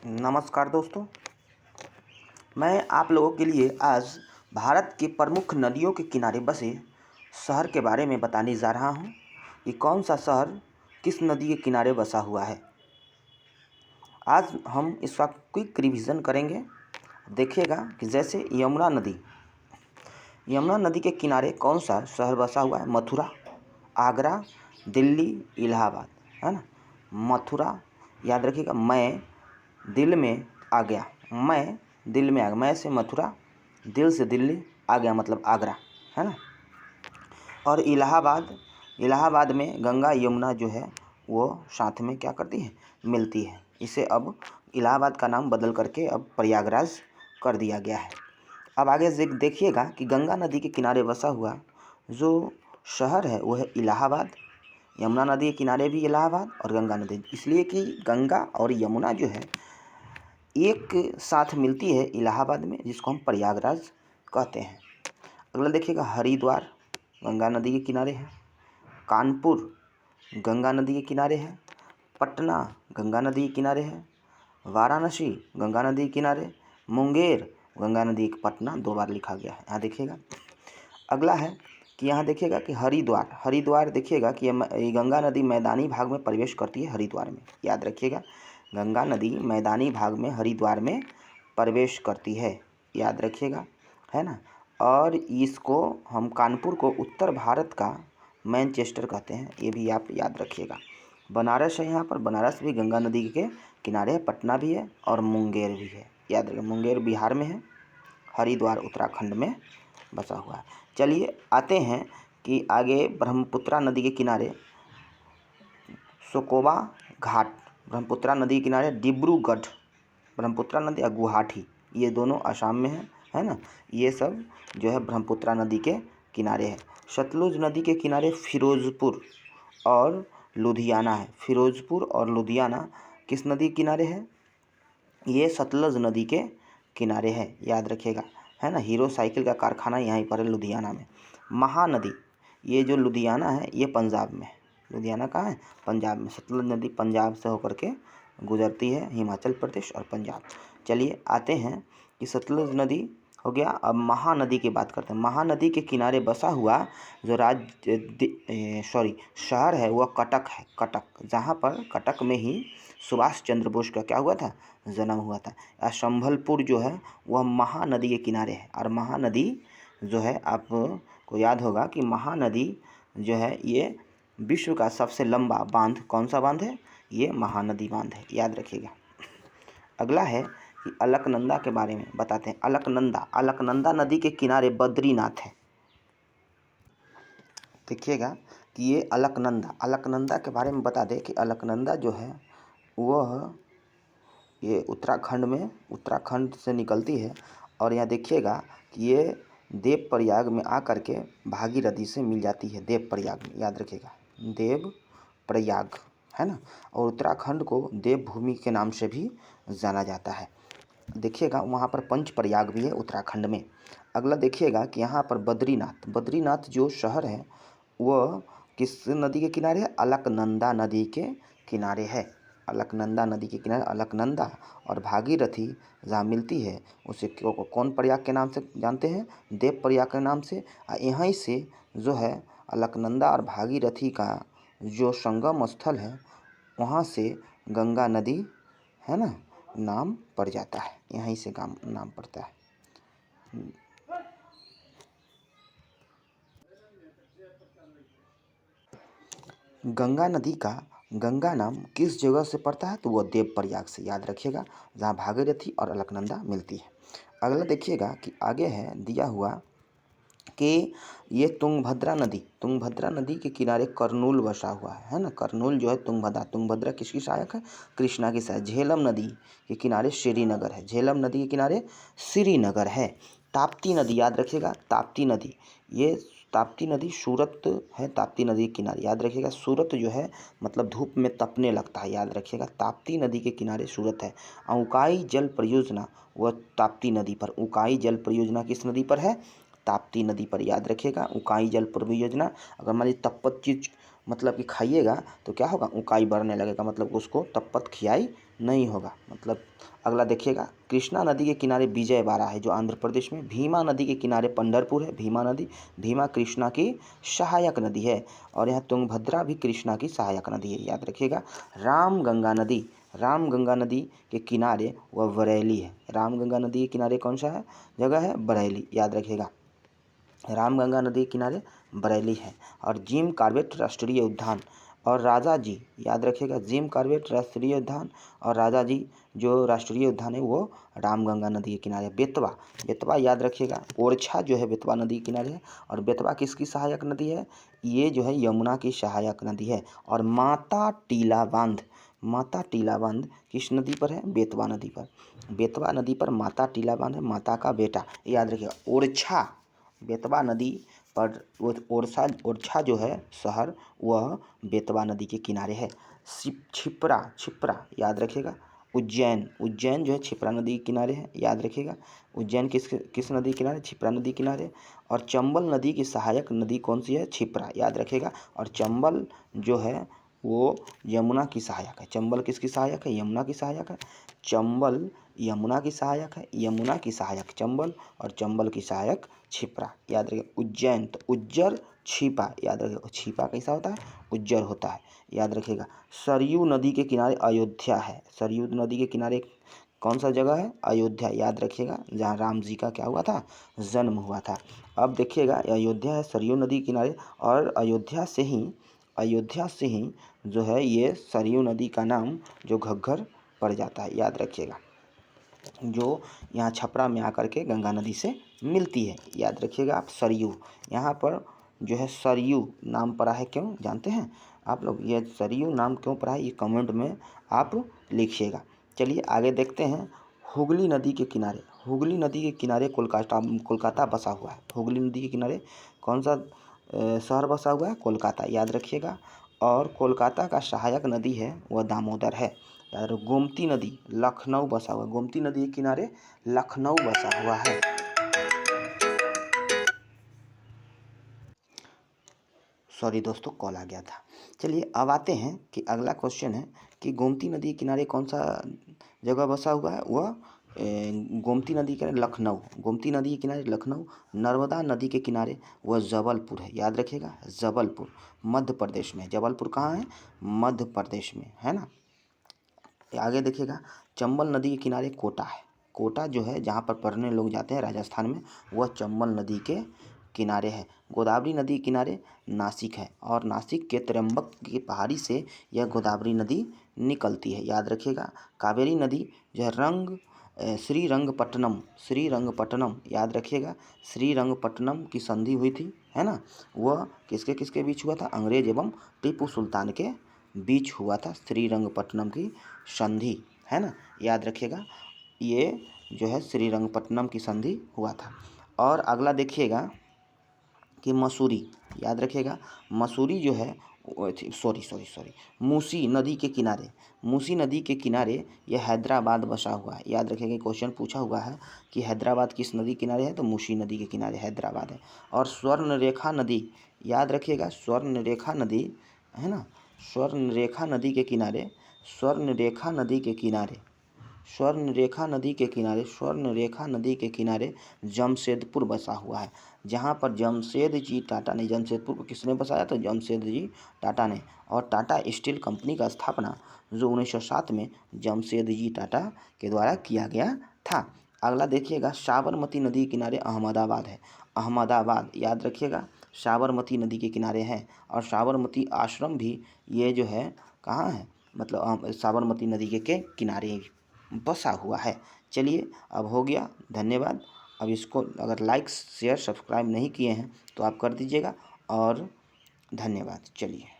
नमस्कार दोस्तों। मैं आप लोगों के लिए आज भारत के प्रमुख नदियों के किनारे बसे शहर के बारे में बताने जा रहा हूँ कि कौन सा शहर किस नदी के किनारे बसा हुआ है। आज हम इसका क्विक रिवीजन करेंगे। देखिएगा कि जैसे यमुना नदी के किनारे कौन सा शहर बसा हुआ है। मथुरा, आगरा, दिल्ली, इलाहाबाद, है ना। मथुरा याद रखिएगा, मैं दिल में आ गया, मैं से मथुरा, दिल से दिल्ली, आ गया मतलब आगरा, है ना। और इलाहाबाद में गंगा यमुना जो है वो साथ में क्या करती है, मिलती है। इसे अब इलाहाबाद का नाम बदल करके अब प्रयागराज कर दिया गया है। अब आगे देखिएगा कि गंगा नदी के किनारे बसा हुआ जो शहर है वो है इलाहाबाद। यमुना नदी के किनारे भी इलाहाबाद और गंगा नदी, इसलिए कि गंगा और यमुना जो है एक साथ मिलती है इलाहाबाद में, जिसको हम प्रयागराज कहते हैं। अगला देखिएगा, हरिद्वार गंगा नदी के किनारे है, कानपुर गंगा नदी के किनारे है, पटना गंगा नदी के किनारे है, वाराणसी गंगा नदी के किनारे, मुंगेर गंगा नदी के पटना 2 बार लिखा गया है, यहाँ देखिएगा। अगला है कि यहाँ देखिएगा कि हरिद्वार देखिएगा कि ये गंगा नदी मैदानी भाग में प्रवेश करती है हरिद्वार में, याद रखिएगा। गंगा नदी मैदानी भाग में हरिद्वार में प्रवेश करती है, याद रखिएगा, है ना। और इसको हम कानपुर को उत्तर भारत का मैनचेस्टर कहते हैं, ये भी आप याद रखिएगा। बनारस है, यहाँ पर बनारस भी गंगा नदी के किनारे है, पटना भी है और मुंगेर भी है, याद रखिए। मुंगेर बिहार में है, हरिद्वार उत्तराखंड में बसा हुआ है। चलिए आते हैं कि आगे ब्रह्मपुत्रा नदी के किनारे सोकोबा घाट, ब्रह्मपुत्रा नदी के किनारे डिब्रूगढ़, ब्रह्मपुत्रा नदी और गुवाहाटी, ये दोनों असम में है ना। ये सब जो है ब्रह्मपुत्रा नदी के किनारे है। सतलुज नदी के किनारे फिरोजपुर और लुधियाना है। फिरोजपुर और लुधियाना किस नदी के किनारे है? ये सतलुज नदी के किनारे है, याद रखिएगा, है ना। हीरो साइकिल का कारखाना यहीं पर है लुधियाना में। महानदी, ये जो लुधियाना है ये पंजाब में है। लुधियाना कहाँ है? पंजाब में। सतलुज नदी पंजाब से होकर के गुजरती है, हिमाचल प्रदेश और पंजाब। चलिए आते हैं कि सतलुज नदी हो गया। अब महानदी की बात करते हैं। महानदी के किनारे बसा हुआ जो शहर है वह कटक है। कटक, जहाँ पर कटक में ही सुभाष चंद्र बोस का क्या हुआ था, जन्म हुआ था। और संभलपुर जो है वह महानदी के किनारे है। और महानदी जो है आपको याद होगा कि महानदी जो है ये विश्व का सबसे लंबा बांध कौन सा बांध है? ये महानदी बांध है, याद रखिएगा। अगला है कि अलकनंदा के बारे में बताते हैं। अलकनंदा नदी के किनारे बद्रीनाथ है। देखिएगा कि ये अलकनंदा के बारे में बता दें कि अलकनंदा जो है वह ये उत्तराखंड से निकलती है। और यहाँ देखिएगा कि ये देवप्रयाग में आकर के भागीरथी से मिल जाती है। देवप्रयाग में, याद रखिएगा, देवप्रयाग, है ना। और उत्तराखंड को देवभूमि के नाम से भी जाना जाता है। देखिएगा वहाँ पर पंचप्रयाग भी है उत्तराखंड में। अगला देखिएगा कि यहाँ पर बद्रीनाथ जो शहर है वह किस नदी के किनारे है? अलकनंदा नदी के किनारे है। अलकनंदा नदी के किनारे अलकनंदा और भागीरथी जहाँ मिलती है उसे कौन प्रयाग के नाम से जानते हैं? देव प्रयाग के नाम से। यहीं से जो है अलकनंदा और भागीरथी का जो संगम स्थल है वहाँ से गंगा नदी, है ना, नाम पड़ जाता है। यहीं से नाम पड़ता है। गंगा नदी का गंगा नाम किस जगह से पड़ता है? तो वो देवप्रयाग से, याद रखिएगा, जहाँ भागीरथी और अलकनंदा मिलती है। अगला देखिएगा कि आगे है दिया हुआ कि ये तुंगभद्रा नदी के किनारे करनूल बसा हुआ है ना। करनूल जो है तुंगभद्रा किसकी सहायक है? कृष्णा की सहायक। झेलम नदी के किनारे श्रीनगर है। झेलम नदी के किनारे श्रीनगर है। ताप्ती नदी, याद रखिएगा, ताप्ती नदी सूरत है। ताप्ती नदी के किनारे, याद रखिएगा, सूरत जो है मतलब धूप में तपने लगता है, याद रखिएगा। ताप्ती नदी के किनारे सूरत है। उकाई जल परियोजना वह ताप्ती नदी पर। उकाई जल परियोजना किस नदी पर है? ताप्ती नदी पर, याद रखिएगा। उकाई जल परियोजना, अगर मान लीजिए मतलब कि खाइएगा तो क्या होगा, ऊंचाई बढ़ने लगेगा, मतलब उसको तब तक खियाई नहीं होगा। मतलब अगला देखिएगा, कृष्णा नदी के किनारे विजयवाड़ा है जो आंध्र प्रदेश में। भीमा नदी के किनारे पंढरपुर है। भीमा नदी, भीमा कृष्णा की सहायक नदी है। और यहाँ तुंगभद्रा भी कृष्णा की सहायक नदी है, याद रखिएगा। रामगंगा नदी, रामगंगा नदी के किनारे वह बरेली है। रामगंगा नदी के किनारे कौन सा है जगह है, बरेली, याद रखिएगा। रामगंगा नदी के किनारे बरेली है। और जिम कॉर्बेट राष्ट्रीय उद्यान और राजा जी, याद रखिएगा, जिम कॉर्बेट राष्ट्रीय उद्यान और राजा जी जो राष्ट्रीय उद्यान है वो रामगंगा नदी के किनारे। बेतवा, बेतवा याद रखिएगा, ओरछा जो है बेतवा नदी के किनारे है। और बेतवा किसकी सहायक नदी है, ये जो है यमुना की सहायक नदी है। और माता टीला बांध, माता टीला बांध किस नदी पर है, बेतवा नदी पर। बेतवा नदी पर माता टीला बांध है, माता का बेटा, याद रखिएगा। ओरछा, बेतवा नदी पर वो ओरछा जो है शहर वह बेतवा नदी के किनारे है। छिप्रा, छिप्रा याद रखिएगा। उज्जैन, उज्जैन जो है छिप्रा नदी के किनारे है, याद रखिएगा। उज्जैन किस नदी के किनारे, छिप्रा नदी के किनारे। और चंबल नदी की सहायक नदी कौन सी है, छिप्रा, याद रखिएगा। और चंबल जो है वो यमुना की सहायक है। चंबल किसकी सहायक है, यमुना की सहायक है। चंबल यमुना की सहायक है, यमुना की सहायक चंबल और चंबल की सहायक छिप्रा, याद रखिए। उज्जैन तो उज्जर छिपा, याद रखिएगा। छिपा कैसा होता है, उज्जर होता है, याद रखिएगा। सरयू नदी के किनारे अयोध्या है। सरयू नदी के किनारे कौन सा जगह है, अयोध्या, याद रखिएगा, जहाँ राम जी का क्या हुआ था, जन्म हुआ था। अब देखिएगा अयोध्या है सरयू नदी के किनारे। और अयोध्या से ही जो है ये सरयू नदी का नाम जो घग्गर पड़ जाता है, याद रखिएगा, जो यहाँ छपरा में आकर के गंगा नदी से मिलती है, याद रखिएगा आप। सरयू, यहाँ पर जो है सरयू नाम पड़ा है, क्यों जानते हैं आप लोग, ये सरयू नाम क्यों पड़ा है, ये कमेंट में आप लिखिएगा। चलिए आगे देखते हैं। हुगली नदी के किनारे, हुगली नदी के किनारे कोलकाता बसा हुआ है। हुगली नदी के किनारे कौन सा शहर बसा हुआ है, कोलकाता, याद रखिएगा। और कोलकाता का सहायक नदी है वह दामोदर है, याद रखो। गोमती नदी, लखनऊ बसा हुआ है। गोमती नदी के किनारे लखनऊ बसा हुआ है। सॉरी दोस्तों, कॉल आ गया था। चलिए अब आते हैं कि अगला क्वेश्चन है कि गोमती नदी के किनारे कौन सा जगह बसा हुआ है, वह गोमती नदी के किनारे लखनऊ, गोमती नदी के किनारे लखनऊ। नर्मदा नदी के किनारे वह जबलपुर है, याद रखिएगा, जबलपुर मध्य प्रदेश में। जबलपुर कहाँ है, मध्य प्रदेश में, है ना। आगे देखिएगा, चंबल नदी के किनारे कोटा है। कोटा जो है जहाँ पर पढ़ने लोग जाते हैं राजस्थान में, वह चंबल नदी के किनारे है। गोदावरी नदी के किनारे नासिक है। और नासिक के त्र्यंबक की पहाड़ी से यह गोदावरी नदी निकलती है, याद रखिएगा। कावेरी नदी जो है श्रीरंगपट्टनम, याद रखिएगा। श्रीरंगपट्टनम की संधि हुई थी, है ना, वह किसके किसके बीच हुआ था, अंग्रेज एवं टीपू सुल्तान के बीच हुआ था श्रीरंगपट्टनम की संधि, है ना, याद रखिएगा। ये जो है श्रीरंगपट्टनम की संधि हुआ था। और अगला देखिएगा कि मसूरी, याद रखिएगा। मसूरी जो है सॉरी मूसी नदी के किनारे, मूसी नदी के किनारे यह हैदराबाद बसा हुआ है, याद रखिएगा। क्वेश्चन पूछा हुआ है कि हैदराबाद किस नदी के किनारे है, तो मूसी नदी के किनारे हैदराबाद है। और स्वर्णरेखा नदी, याद रखिएगा, स्वर्णरेखा नदी, है ना, स्वर्णरेखा नदी के किनारे, स्वर्णरेखा नदी के किनारे, स्वर्णरेखा नदी के किनारे, स्वर्णरेखा नदी के किनारे जमशेदपुर बसा हुआ है, जहाँ पर जमशेद जी टाटा ने, जमशेदपुर को किसने बसाया, तो जमशेद जी टाटा ने। और टाटा स्टील कंपनी का स्थापना जो 1907 में जमशेद जी टाटा के द्वारा किया गया था। अगला देखिएगा, साबरमती नदी के किनारे अहमदाबाद है। अहमदाबाद, याद रखिएगा, साबरमती नदी के किनारे है। और साबरमती आश्रम भी ये जो है कहाँ है, मतलब साबरमती नदी के किनारे बसा हुआ है। चलिए अब हो गया, धन्यवाद। अब इसको अगर लाइक शेयर सब्सक्राइब नहीं किए हैं तो आप कर दीजिएगा, और धन्यवाद। चलिए।